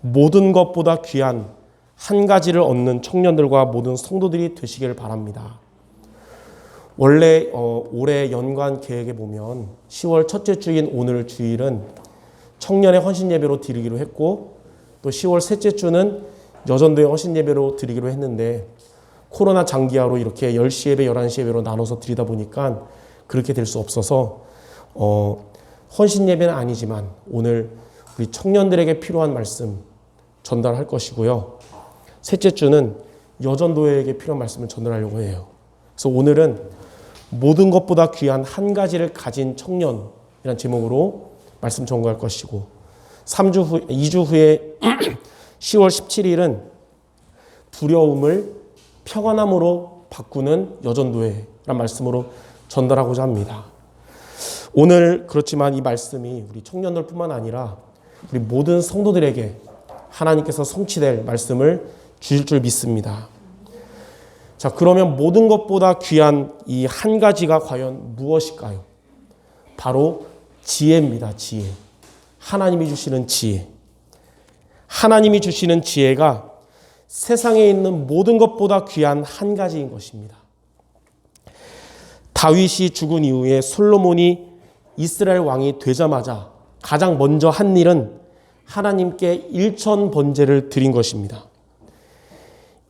모든 것보다 귀한 한 가지를 얻는 청년들과 모든 성도들이 되시길 바랍니다. 원래 올해 연관 계획에 보면 10월 첫째 주인 오늘 주일은 청년의 헌신 예배로 드리기로 했고, 또 10월 셋째 주는 여전도의 헌신 예배로 드리기로 했는데, 코로나 장기화로 이렇게 10시 예배, 11시 예배로 나눠서 드리다 보니까 그렇게 될 수 없어서 헌신 예배는 아니지만 오늘 우리 청년들에게 필요한 말씀 전달할 것이고요. 셋째 주는 여전도에게 필요한 말씀을 전달하려고 해요. 그래서 오늘은 모든 것보다 귀한 한 가지를 가진 청년이라는 제목으로 말씀 전거할 것이고, 2주 후에 10월 17일은 두려움을 평안함으로 바꾸는 여전도회라는 말씀으로 전달하고자 합니다. 오늘 그렇지만 이 말씀이 우리 청년들뿐만 아니라 우리 모든 성도들에게 하나님께서 성취될 말씀을 주실 줄 믿습니다. 자, 그러면 모든 것보다 귀한 이 한 가지가 과연 무엇일까요? 바로 지혜입니다. 지혜. 하나님이 주시는 지혜. 하나님이 주시는 지혜가 세상에 있는 모든 것보다 귀한 한 가지인 것입니다. 다윗이 죽은 이후에 솔로몬이 이스라엘 왕이 되자마자 가장 먼저 한 일은 하나님께 일천 번제를 드린 것입니다.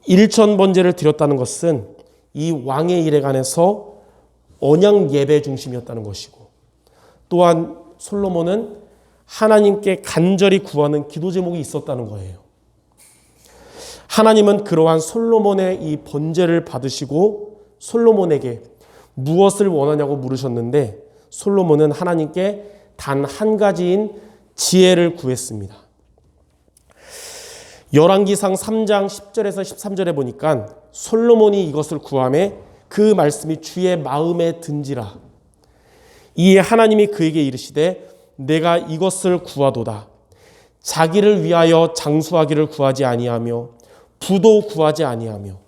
일천 번제를 드렸다는 것은 이 왕의 일에 관해서 언약 예배 중심이었다는 것이고, 또한 솔로몬은 하나님께 간절히 구하는 기도 제목이 있었다는 거예요. 하나님은 그러한 솔로몬의 이 번제를 받으시고 솔로몬에게 무엇을 원하냐고 물으셨는데, 솔로몬은 하나님께 단 한 가지인 지혜를 구했습니다. 열왕기상 3장 10절에서 13절에 보니까 솔로몬이 이것을 구하매 그 말씀이 주의 마음에 든지라. 이에 하나님이 그에게 이르시되 내가 이것을 구하도다. 자기를 위하여 장수하기를 구하지 아니하며 부도 구하지 아니하며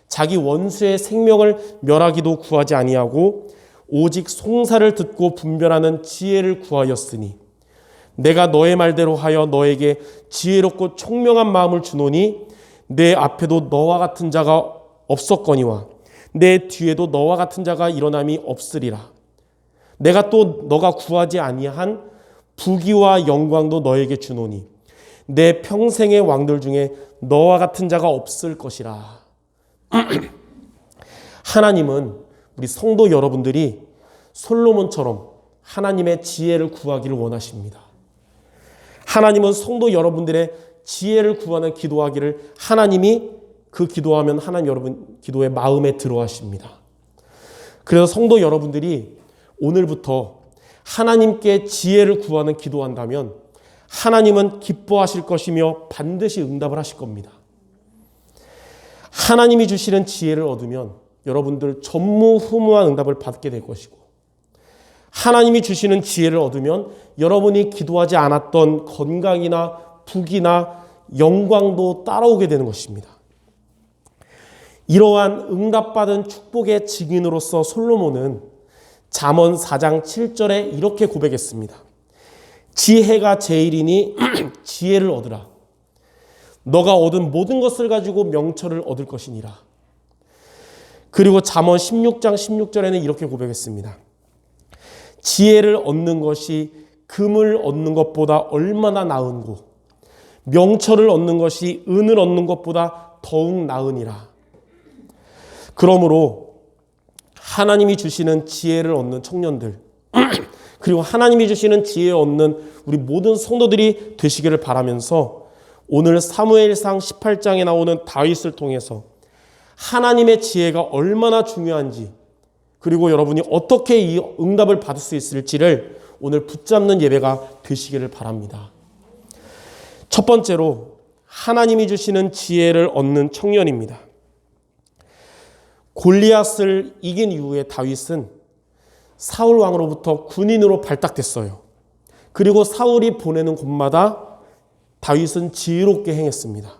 자기 원수의 생명을 멸하기도 구하지 아니하고 오직 송사를 듣고 분별하는 지혜를 구하였으니 내가 너의 말대로 하여 너에게 지혜롭고 총명한 마음을 주노니 내 앞에도 너와 같은 자가 없었거니와 내 뒤에도 너와 같은 자가 일어남이 없으리라. 내가 또 너가 구하지 아니한 부귀와 영광도 너에게 주노니 내 평생의 왕들 중에 너와 같은 자가 없을 것이라. 하나님은 우리 성도 여러분들이 솔로몬처럼 하나님의 지혜를 구하기를 원하십니다. 하나님은 성도 여러분들의 지혜를 구하는 기도하기를 하나님이 그 기도하면 하나님 여러분 기도의 마음에 들어하십니다. 그래서 성도 여러분들이 오늘부터 하나님께 지혜를 구하는 기도한다면 하나님은 기뻐하실 것이며 반드시 응답을 하실 겁니다. 하나님이 주시는 지혜를 얻으면 여러분들 전무후무한 응답을 받게 될 것이고, 하나님이 주시는 지혜를 얻으면 여러분이 기도하지 않았던 건강이나 부귀나 영광도 따라오게 되는 것입니다. 이러한 응답받은 축복의 증인으로서 솔로몬은 잠언 4장 7절에 이렇게 고백했습니다. 지혜가 제일이니 지혜를 얻으라. 너가 얻은 모든 것을 가지고 명철을 얻을 것이니라. 그리고 잠언 16장 16절에는 이렇게 고백했습니다. 지혜를 얻는 것이 금을 얻는 것보다 얼마나 나은고 명철을 얻는 것이 은을 얻는 것보다 더욱 나으니라. 그러므로 하나님이 주시는 지혜를 얻는 청년들 그리고 하나님이 주시는 지혜를 얻는 우리 모든 성도들이 되시기를 바라면서 오늘 사무엘상 18장에 나오는 다윗을 통해서 하나님의 지혜가 얼마나 중요한지, 그리고 여러분이 어떻게 이 응답을 받을 수 있을지를 오늘 붙잡는 예배가 되시기를 바랍니다. 첫 번째로 하나님이 주시는 지혜를 얻는 청년입니다. 골리앗을 이긴 이후에 다윗은 사울 왕으로부터 군인으로 발탁됐어요. 그리고 사울이 보내는 곳마다 다윗은 지혜롭게 행했습니다.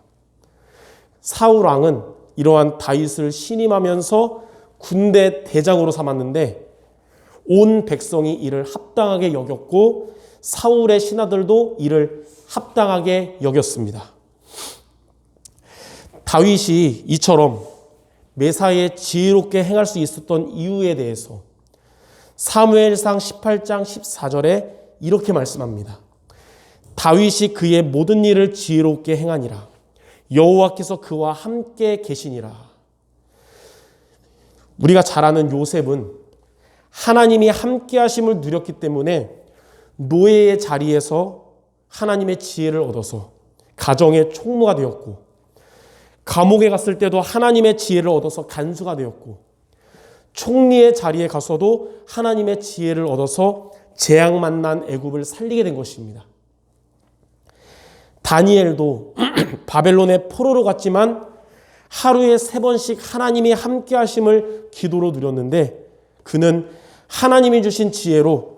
사울 왕은 이러한 다윗을 신임하면서 군대 대장으로 삼았는데 온 백성이 이를 합당하게 여겼고 사울의 신하들도 이를 합당하게 여겼습니다. 다윗이 이처럼 매사에 지혜롭게 행할 수 있었던 이유에 대해서 사무엘상 18장 14절에 이렇게 말씀합니다. 다윗이 그의 모든 일을 지혜롭게 행하니라. 여호와께서 그와 함께 계시니라. 우리가 잘 아는 요셉은 하나님이 함께 하심을 누렸기 때문에 노예의 자리에서 하나님의 지혜를 얻어서 가정의 총무가 되었고, 감옥에 갔을 때도 하나님의 지혜를 얻어서 간수가 되었고, 총리의 자리에 가서도 하나님의 지혜를 얻어서 재앙 만난 애굽을 살리게 된 것입니다. 다니엘도 바벨론의 포로로 갔지만 하루에 3번씩 하나님이 함께 하심을 기도로 누렸는데, 그는 하나님이 주신 지혜로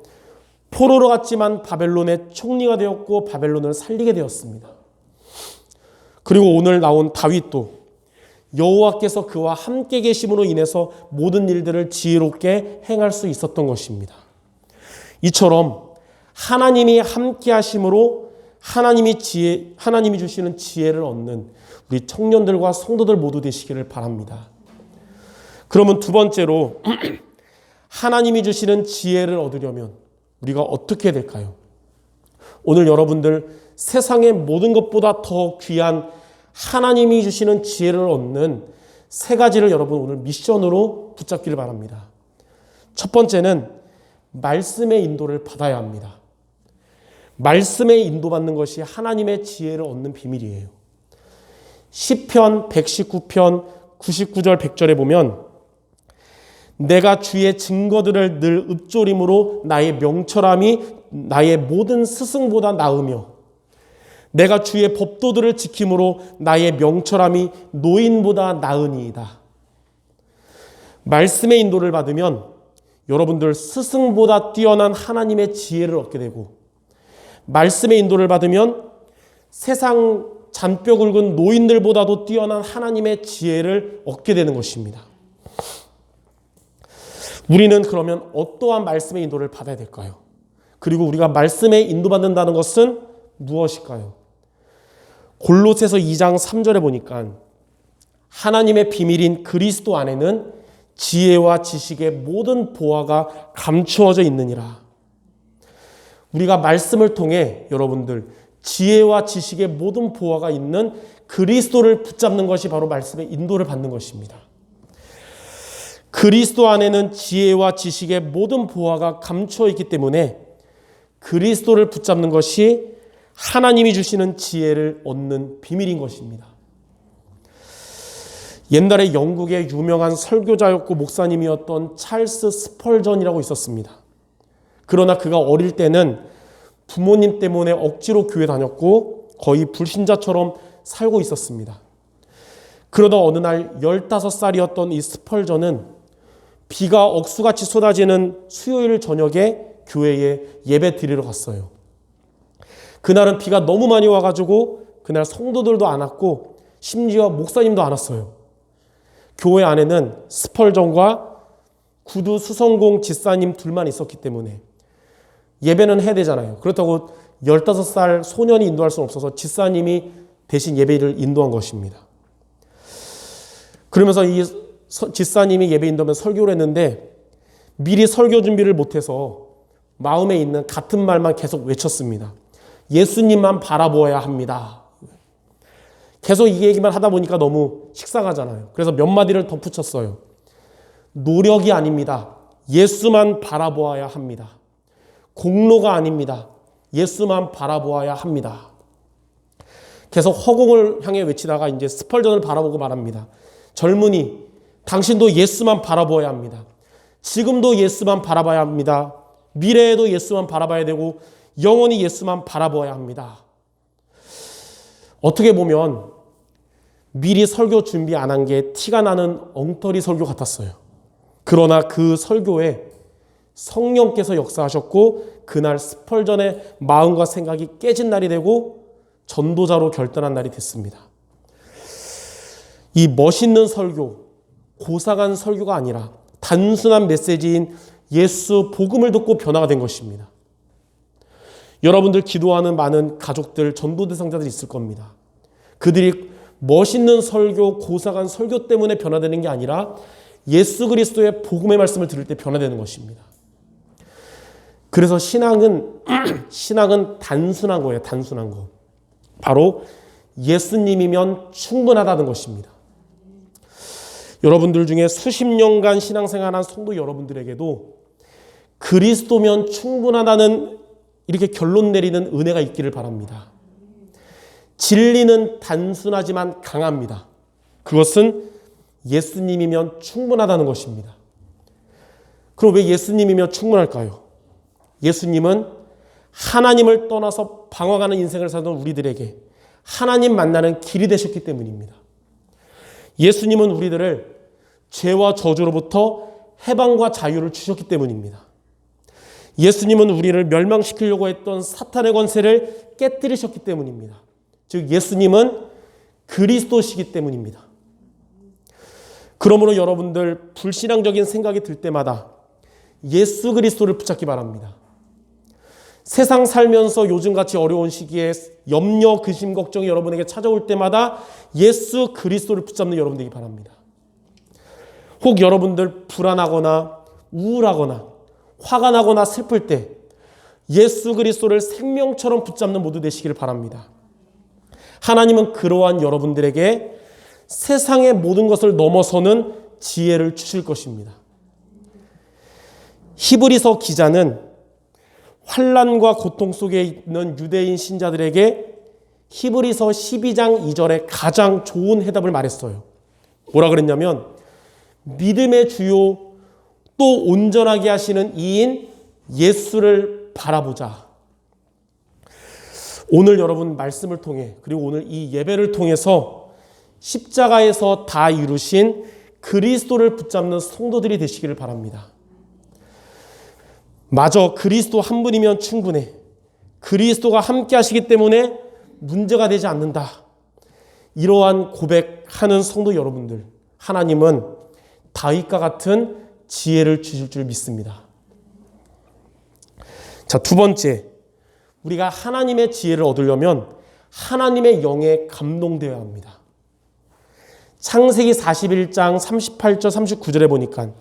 포로로 갔지만 바벨론의 총리가 되었고 바벨론을 살리게 되었습니다. 그리고 오늘 나온 다윗도 여호와께서 그와 함께 계심으로 인해서 모든 일들을 지혜롭게 행할 수 있었던 것입니다. 이처럼 하나님이 함께 하심으로 하나님이 주시는 지혜를 얻는 우리 청년들과 성도들 모두 되시기를 바랍니다. 그러면 두 번째로 하나님이 주시는 지혜를 얻으려면 우리가 어떻게 될까요? 오늘 여러분들 세상의 모든 것보다 더 귀한 하나님이 주시는 지혜를 얻는 3가지를 여러분 오늘 미션으로 붙잡기를 바랍니다. 첫 번째는 말씀의 인도를 받아야 합니다. 말씀에 인도받는 것이 하나님의 지혜를 얻는 비밀이에요. 시편 119편 99절 100절에 보면 내가 주의 증거들을 늘 읊조림으로 나의 명철함이 나의 모든 스승보다 나으며 내가 주의 법도들을 지킴으로 나의 명철함이 노인보다 나으니이다. 말씀의 인도를 받으면 여러분들 스승보다 뛰어난 하나님의 지혜를 얻게 되고, 말씀의 인도를 받으면 세상 잔뼈 굵은 노인들보다도 뛰어난 하나님의 지혜를 얻게 되는 것입니다. 우리는 그러면 어떠한 말씀의 인도를 받아야 될까요? 그리고 우리가 말씀에 인도받는다는 것은 무엇일까요? 골로새서 2장 3절에 보니까 하나님의 비밀인 그리스도 안에는 지혜와 지식의 모든 보화가 감추어져 있느니라. 우리가 말씀을 통해 여러분들 지혜와 지식의 모든 보화가 있는 그리스도를 붙잡는 것이 바로 말씀의 인도를 받는 것입니다. 그리스도 안에는 지혜와 지식의 모든 보화가 감추어 있기 때문에 그리스도를 붙잡는 것이 하나님이 주시는 지혜를 얻는 비밀인 것입니다. 옛날에 영국의 유명한 설교자였고 목사님이었던 찰스 스펄전이라고 있었습니다. 그러나 그가 어릴 때는 부모님 때문에 억지로 교회 다녔고 거의 불신자처럼 살고 있었습니다. 그러다 어느 날 15살이었던 이 스펄전은 비가 억수같이 쏟아지는 수요일 저녁에 교회에 예배 드리러 갔어요. 그날은 비가 너무 많이 와가지고 그날 성도들도 안 왔고 심지어 목사님도 안 왔어요. 교회 안에는 스펄전과 구두 수성공 집사님 둘만 있었기 때문에 예배는 해야 되잖아요. 그렇다고 15살 소년이 인도할 수는 없어서 집사님이 대신 예배를 인도한 것입니다. 그러면서 이 집사님이 예배 인도하면서 설교를 했는데 미리 설교 준비를 못해서 마음에 있는 같은 말만 계속 외쳤습니다. 예수님만 바라보아야 합니다. 계속 이 얘기만 하다 보니까 너무 식상하잖아요. 그래서 몇 마디를 덧붙였어요. 노력이 아닙니다. 예수만 바라보아야 합니다. 공로가 아닙니다. 예수만 바라보아야 합니다. 계속 허공을 향해 외치다가 이제 스펄전을 바라보고 말합니다. 젊은이, 당신도 예수만 바라보아야 합니다. 지금도 예수만 바라봐야 합니다. 미래에도 예수만 바라봐야 되고 영원히 예수만 바라보아야 합니다. 어떻게 보면 미리 설교 준비 안 한 게 티가 나는 엉터리 설교 같았어요. 그러나 그 설교에 성령께서 역사하셨고 그날 스펄전의 마음과 생각이 깨진 날이 되고 전도자로 결단한 날이 됐습니다. 이 멋있는 설교, 고상한 설교가 아니라 단순한 메시지인 예수 복음을 듣고 변화가 된 것입니다. 여러분들 기도하는 많은 가족들, 전도 대상자들이 있을 겁니다. 그들이 멋있는 설교, 고상한 설교 때문에 변화되는 게 아니라 예수 그리스도의 복음의 말씀을 들을 때 변화되는 것입니다. 그래서 신앙은 단순한 거예요. 단순한 거. 바로 예수님이면 충분하다는 것입니다. 여러분들 중에 수십 년간 신앙생활한 성도 여러분들에게도 그리스도면 충분하다는 이렇게 결론 내리는 은혜가 있기를 바랍니다. 진리는 단순하지만 강합니다. 그것은 예수님이면 충분하다는 것입니다. 그럼 왜 예수님이면 충분할까요? 예수님은 하나님을 떠나서 방황하는 인생을 사는 우리들에게 하나님 만나는 길이 되셨기 때문입니다. 예수님은 우리들을 죄와 저주로부터 해방과 자유를 주셨기 때문입니다. 예수님은 우리를 멸망시키려고 했던 사탄의 권세를 깨뜨리셨기 때문입니다. 즉 예수님은 그리스도시기 때문입니다. 그러므로 여러분들 불신앙적인 생각이 들 때마다 예수 그리스도를 붙잡기 바랍니다. 세상 살면서 요즘같이 어려운 시기에 염려, 근심, 걱정이 여러분에게 찾아올 때마다 예수 그리스도를 붙잡는 여러분 되기 바랍니다. 혹 여러분들 불안하거나 우울하거나 화가 나거나 슬플 때 예수 그리스도를 생명처럼 붙잡는 모두 되시기를 바랍니다. 하나님은 그러한 여러분들에게 세상의 모든 것을 넘어서는 지혜를 주실 것입니다. 히브리서 기자는 환난과 고통 속에 있는 유대인 신자들에게 히브리서 12장 2절에 가장 좋은 해답을 말했어요. 뭐라 그랬냐면 믿음의 주요 또 온전하게 하시는 이인 예수를 바라보자. 오늘 여러분 말씀을 통해 그리고 오늘 이 예배를 통해서 십자가에서 다 이루신 그리스도를 붙잡는 성도들이 되시기를 바랍니다. 마저 그리스도 한 분이면 충분해. 그리스도가 함께 하시기 때문에 문제가 되지 않는다. 이러한 고백하는 성도 여러분들, 하나님은 다윗과 같은 지혜를 주실 줄 믿습니다. 자, 두 번째, 우리가 하나님의 지혜를 얻으려면 하나님의 영에 감동되어야 합니다. 창세기 41장 38절 39절에 보니까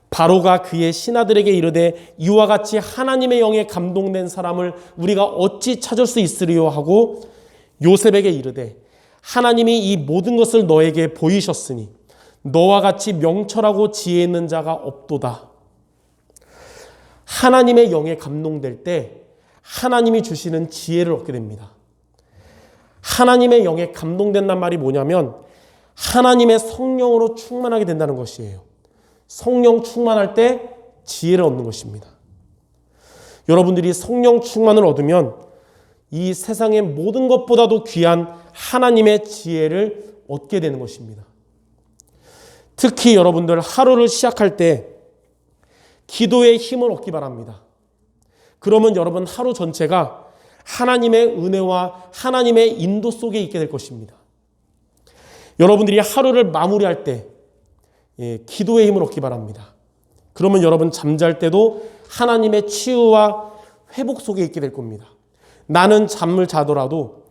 바로가 그의 신하들에게 이르되 이와 같이 하나님의 영에 감동된 사람을 우리가 어찌 찾을 수 있으리요 하고 요셉에게 이르되 하나님이 이 모든 것을 너에게 보이셨으니 너와 같이 명철하고 지혜 있는 자가 없도다. 하나님의 영에 감동될 때 하나님이 주시는 지혜를 얻게 됩니다. 하나님의 영에 감동된다는 말이 뭐냐면 하나님의 성령으로 충만하게 된다는 것이에요. 성령 충만할 때 지혜를 얻는 것입니다. 여러분들이 성령 충만을 얻으면 이 세상의 모든 것보다도 귀한 하나님의 지혜를 얻게 되는 것입니다. 특히 여러분들 하루를 시작할 때 기도의 힘을 얻기 바랍니다. 그러면 여러분 하루 전체가 하나님의 은혜와 하나님의 인도 속에 있게 될 것입니다. 여러분들이 하루를 마무리할 때 기도의 힘을 얻기 바랍니다. 그러면 여러분 잠잘 때도 하나님의 치유와 회복 속에 있게 될 겁니다. 나는 잠을 자더라도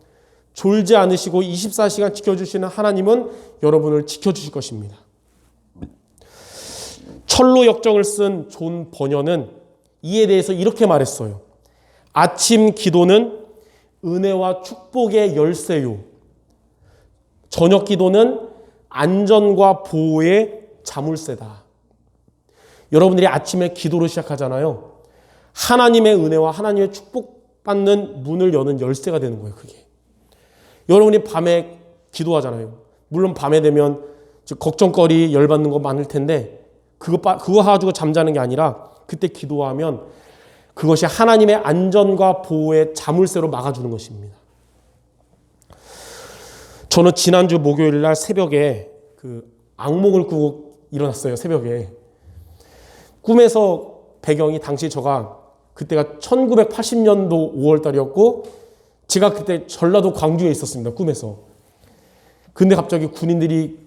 졸지 않으시고 24시간 지켜주시는 하나님은 여러분을 지켜주실 것입니다. 철로 역정을 쓴 존 버녀는 이에 대해서 이렇게 말했어요. 아침 기도는 은혜와 축복의 열쇠요. 저녁 기도는 안전과 보호의 자물쇠다. 여러분들이 아침에 기도로 시작하잖아요. 하나님의 은혜와 하나님의 축복받는 문을 여는 열쇠가 되는 거예요. 그게. 여러분이 밤에 기도하잖아요. 물론 밤에 되면 걱정거리 열받는 거 많을 텐데 그거 가지고 잠자는 게 아니라 그때 기도하면 그것이 하나님의 안전과 보호의 자물쇠로 막아주는 것입니다. 저는 지난주 목요일 날 새벽에 악몽을 꾸고 일어났어요. 새벽에. 꿈에서 배경이 당시 그때가 1980년도 5월 달이었고 제가 그때 전라도 광주에 있었습니다. 꿈에서. 근데 갑자기 군인들이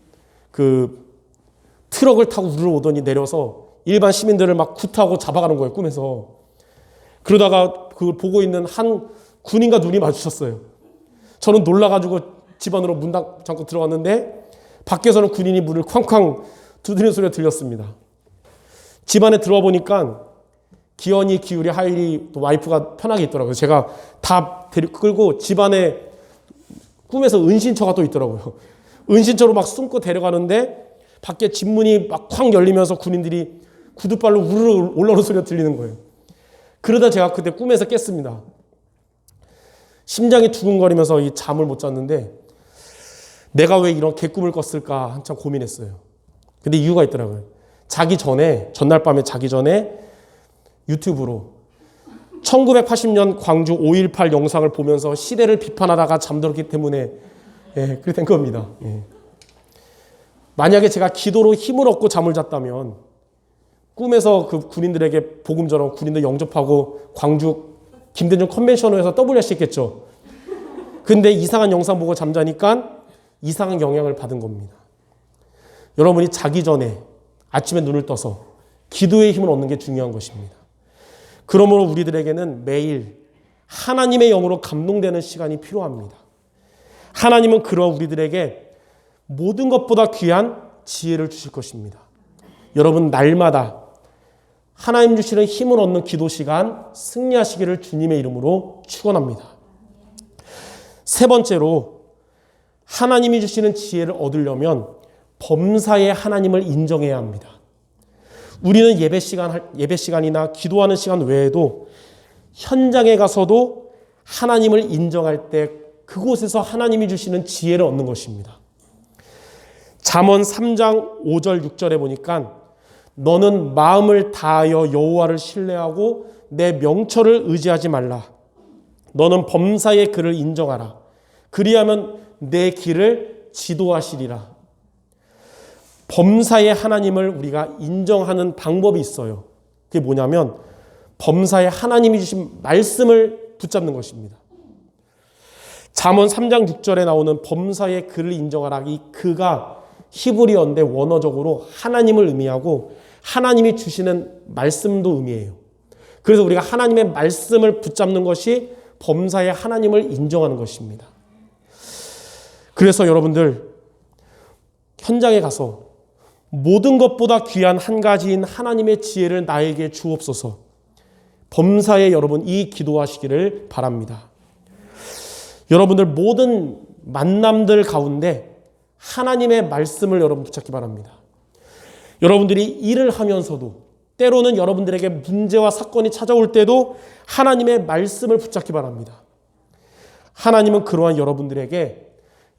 트럭을 타고 우르르 오더니 내려서 일반 시민들을 막 굿하고 잡아가는 거예요. 꿈에서. 그러다가 그걸 보고 있는 한 군인과 눈이 마주쳤어요. 저는 놀라가지고 집 안으로 문 잠고 들어갔는데 밖에서는 군인이 문을 쾅쾅 두드리는 소리가 들렸습니다. 집 안에 들어와 보니까 기현이, 기울이, 하율이 또 와이프가 편하게 있더라고요. 제가 다 끌고 집 안에 꿈에서 은신처가 또 있더라고요. 은신처로 막 숨고 데려가는데 밖에 집 문이 막 쾅 열리면서 군인들이 구두발로 우르르 올라오는 소리가 들리는 거예요. 그러다 제가 그때 꿈에서 깼습니다. 심장이 두근거리면서 이 잠을 못 잤는데 내가 왜 이런 개꿈을 꿨을까 한참 고민했어요. 근데 이유가 있더라고요. 자기 전에, 전날 밤에 자기 전에 유튜브로 1980년 광주 5.18 영상을 보면서 시대를 비판하다가 잠들었기 때문에 그렇게 된 겁니다. 만약에 제가 기도로 힘을 얻고 잠을 잤다면 꿈에서 그 군인들에게 복음 전하고 군인들 영접하고 광주 김대중 컨벤션홀에서 WRC 했겠죠. 근데 이상한 영상 보고 잠자니까 이상한 영향을 받은 겁니다. 여러분이 자기 전에 아침에 눈을 떠서 기도의 힘을 얻는 게 중요한 것입니다. 그러므로 우리들에게는 매일 하나님의 영으로 감동되는 시간이 필요합니다. 하나님은 그런 우리들에게 모든 것보다 귀한 지혜를 주실 것입니다. 여러분 날마다 하나님 주시는 힘을 얻는 기도 시간 승리하시기를 주님의 이름으로 축원합니다. 세 번째로 하나님이 주시는 지혜를 얻으려면 범사에 하나님을 인정해야 합니다. 우리는 예배 시간이나 기도하는 시간 외에도 현장에 가서도 하나님을 인정할 때 그곳에서 하나님이 주시는 지혜를 얻는 것입니다. 잠언 3장 5절 6절에 보니까 너는 마음을 다하여 여호와를 신뢰하고 내 명철을 의지하지 말라. 너는 범사의 그를 인정하라. 그리하면 내 길을 지도하시리라. 범사의 하나님을 우리가 인정하는 방법이 있어요. 그게 뭐냐면 범사의 하나님이 주신 말씀을 붙잡는 것입니다. 잠언 3장 6절에 나오는 범사의 그를 인정하라. 이 그가 히브리어인데 원어적으로 하나님을 의미하고 하나님이 주시는 말씀도 의미해요. 그래서 우리가 하나님의 말씀을 붙잡는 것이 범사의 하나님을 인정하는 것입니다. 그래서 여러분들 현장에 가서 모든 것보다 귀한 한 가지인 하나님의 지혜를 나에게 주옵소서. 범사에 여러분 이 기도하시기를 바랍니다. 여러분들 모든 만남들 가운데 하나님의 말씀을 여러분 붙잡기 바랍니다. 여러분들이 일을 하면서도 때로는 여러분들에게 문제와 사건이 찾아올 때도 하나님의 말씀을 붙잡기 바랍니다. 하나님은 그러한 여러분들에게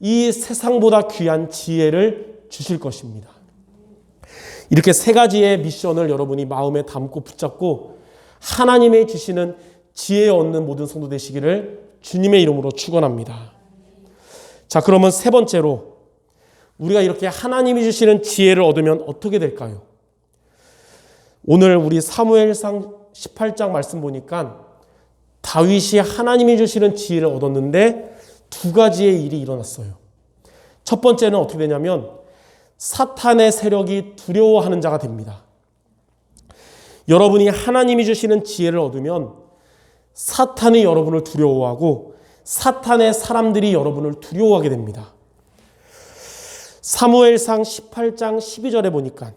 이 세상보다 귀한 지혜를 주실 것입니다. 이렇게 세 가지의 미션을 여러분이 마음에 담고 붙잡고 하나님의 주시는 지혜 얻는 모든 성도 되시기를 주님의 이름으로 축원합니다. 자, 그러면 세 번째로 우리가 이렇게 하나님이 주시는 지혜를 얻으면 어떻게 될까요? 오늘 우리 사무엘상 18장 말씀 보니까 다윗이 하나님이 주시는 지혜를 얻었는데 두 가지의 일이 일어났어요. 첫 번째는 어떻게 되냐면 사탄의 세력이 두려워하는 자가 됩니다. 여러분이 하나님이 주시는 지혜를 얻으면 사탄이 여러분을 두려워하고 사탄의 사람들이 여러분을 두려워하게 됩니다. 사무엘상 18장 12절에 보니까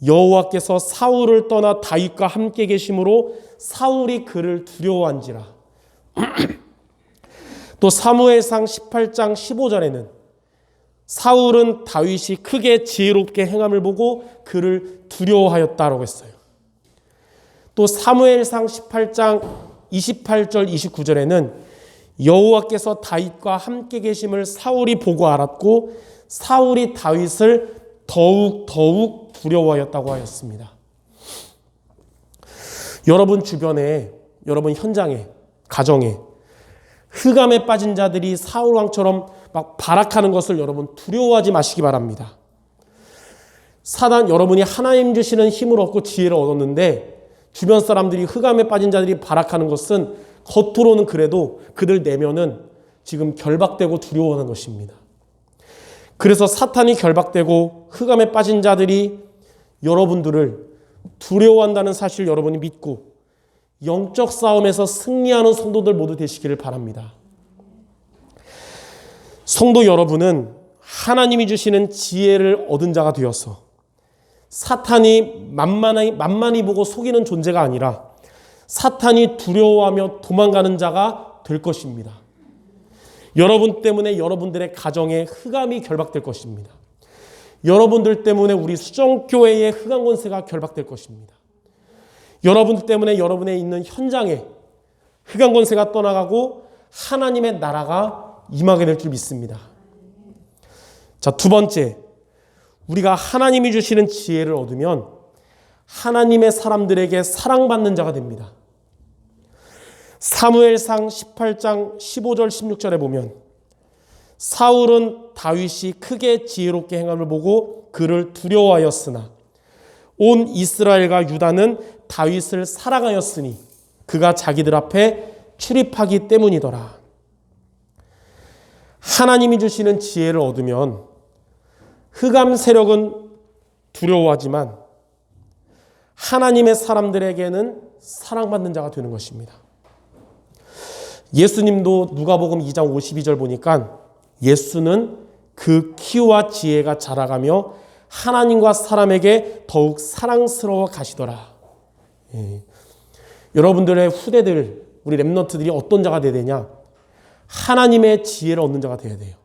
여호와께서 사울을 떠나 다윗과 함께 계심으로 사울이 그를 두려워한지라. 또 사무엘상 18장 15절에는 사울은 다윗이 크게 지혜롭게 행함을 보고 그를 두려워하였다라고 했어요. 또 사무엘상 18장 28절 29절에는 여호와께서 다윗과 함께 계심을 사울이 보고 알았고 사울이 다윗을 더욱 두려워하였다고 하였습니다. 여러분 주변에, 여러분 현장에, 가정에 흑암에 빠진 자들이 사울 왕처럼 막 발악하는 것을 여러분 두려워하지 마시기 바랍니다. 사단, 여러분이 하나님 주시는 힘을 얻고 지혜를 얻었는데 주변 사람들이 흑암에 빠진 자들이 발악하는 것은 겉으로는 그래도 그들 내면은 지금 결박되고 두려워하는 것입니다. 그래서 사탄이 결박되고 흑암에 빠진 자들이 여러분들을 두려워한다는 사실을 여러분이 믿고 영적 싸움에서 승리하는 성도들 모두 되시기를 바랍니다. 성도 여러분은 하나님이 주시는 지혜를 얻은 자가 되어서 사탄이 만만히 보고 속이는 존재가 아니라 사탄이 두려워하며 도망가는 자가 될 것입니다. 여러분 때문에 여러분들의 가정에 흑암이 결박될 것입니다. 여러분들 때문에 우리 수정교회의 흑암 권세가 결박될 것입니다. 여러분 때문에 여러분의 있는 현장에 흑암 권세가 떠나가고 하나님의 나라가 임하게 될 줄 믿습니다. 자, 두 번째, 우리가 하나님이 주시는 지혜를 얻으면 하나님의 사람들에게 사랑받는 자가 됩니다. 사무엘상 18장 15절 16절에 보면 사울은 다윗이 크게 지혜롭게 행함을 보고 그를 두려워하였으나 온 이스라엘과 유다는 다윗을 사랑하였으니 그가 자기들 앞에 출입하기 때문이더라. 하나님이 주시는 지혜를 얻으면 흑암 세력은 두려워하지만 하나님의 사람들에게는 사랑받는 자가 되는 것입니다. 예수님도 누가복음 2장 52절 보니까 예수는 그 키와 지혜가 자라가며 하나님과 사람에게 더욱 사랑스러워 가시더라. 여러분들의 후대들, 우리 렘넌트들이 어떤 자가 되어야 되냐? 하나님의 지혜를 얻는 자가 되어야 돼요.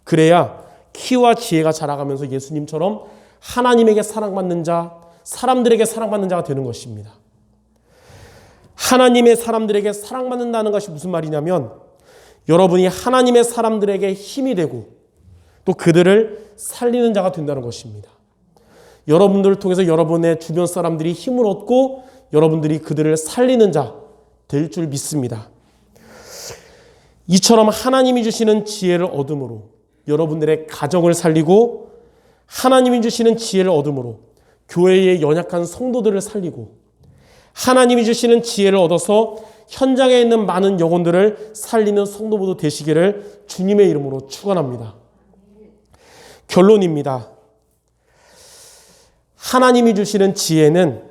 그래야 키와 지혜가 자라가면서 예수님처럼 하나님에게 사랑받는 자, 사람들에게 사랑받는 자가 되는 것입니다. 하나님의 사람들에게 사랑받는다는 것이 무슨 말이냐면 여러분이 하나님의 사람들에게 힘이 되고 또 그들을 살리는 자가 된다는 것입니다. 여러분들을 통해서 여러분의 주변 사람들이 힘을 얻고 여러분들이 그들을 살리는 자 될 줄 믿습니다. 이처럼 하나님이 주시는 지혜를 얻음으로 여러분들의 가정을 살리고 하나님이 주시는 지혜를 얻음으로 교회의 연약한 성도들을 살리고 하나님이 주시는 지혜를 얻어서 현장에 있는 많은 영혼들을 살리는 성도 모두 되시기를 주님의 이름으로 축원합니다. 결론입니다. 하나님이 주시는 지혜는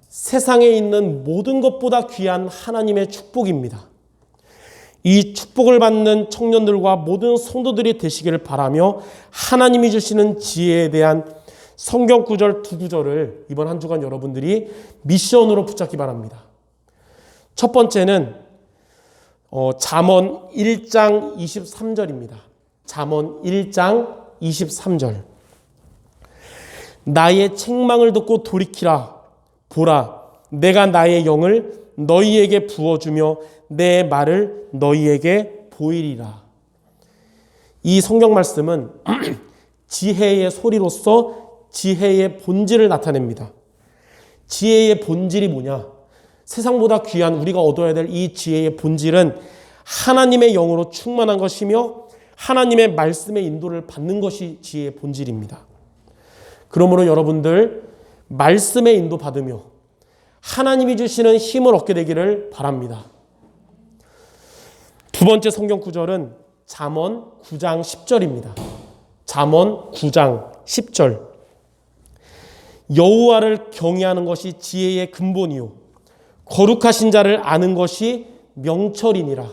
세상에 있는 모든 것보다 귀한 하나님의 축복입니다. 이 축복을 받는 청년들과 모든 성도들이 되시기를 바라며 하나님이 주시는 지혜에 대한 성경 구절 두 구절을 이번 한 주간 여러분들이 미션으로 붙잡기 바랍니다. 첫 번째는 잠언 1장 23절입니다. 잠언 1장 23절. 나의 책망을 듣고 돌이키라. 보라, 내가 나의 영을 너희에게 부어주며 내 말을 너희에게 보이리라. 이 성경 말씀은 지혜의 소리로서 지혜의 본질을 나타냅니다. 지혜의 본질이 뭐냐? 세상보다 귀한 우리가 얻어야 될 이 지혜의 본질은 하나님의 영으로 충만한 것이며 하나님의 말씀의 인도를 받는 것이 지혜의 본질입니다. 그러므로 여러분들 말씀의 인도 받으며 하나님이 주시는 힘을 얻게 되기를 바랍니다. 두 번째 성경 구절은 잠언 9장 10절입니다. 잠언 9장 10절. 여호와를 경외하는 것이 지혜의 근본이요 거룩하신 자를 아는 것이 명철이니라.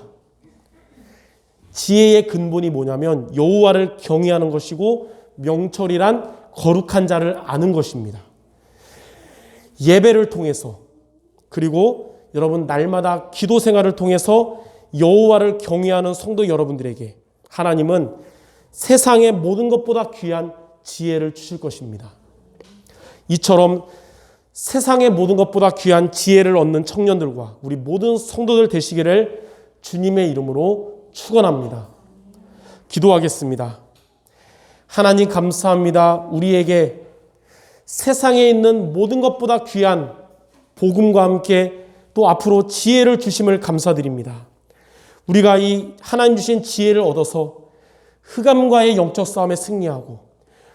지혜의 근본이 뭐냐면 여호와를 경외하는 것이고 명철이란 거룩한 자를 아는 것입니다. 예배를 통해서 그리고 여러분 날마다 기도 생활을 통해서 여호와를 경외하는 성도 여러분들에게 하나님은 세상의 모든 것보다 귀한 지혜를 주실 것입니다. 이처럼 세상의 모든 것보다 귀한 지혜를 얻는 청년들과 우리 모든 성도들 되시기를 주님의 이름으로 축원합니다. 기도하겠습니다. 하나님 감사합니다. 우리에게 세상에 있는 모든 것보다 귀한 복음과 함께 또 앞으로 지혜를 주심을 감사드립니다. 우리가 이 하나님 주신 지혜를 얻어서 흑암과의 영적 싸움에 승리하고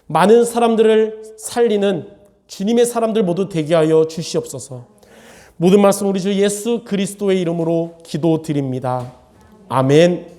많은 사람들을 살리는 주님의 사람들 모두 되게 하여 주시옵소서. 모든 말씀 우리 주 예수 그리스도의 이름으로 기도드립니다. 아멘.